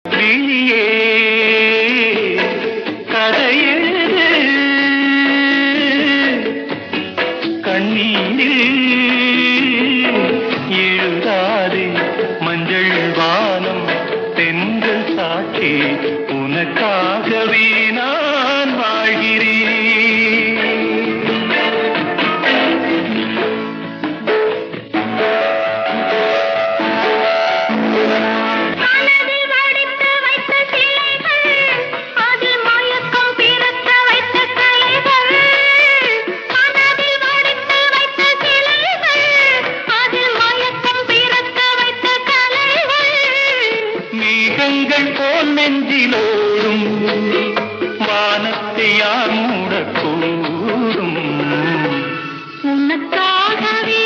விழியே கதையெழுது கண்ணீரில் எழுதாதே மஞ்சள் வானம் தென்றல் சாட்சி உனக்காகவே நான் வாழ்கிறேன். மேகங்கள் போல் நெஞ்சிலோடும் வானத்தை யார் மூடக்கூடும் உனக்காகவே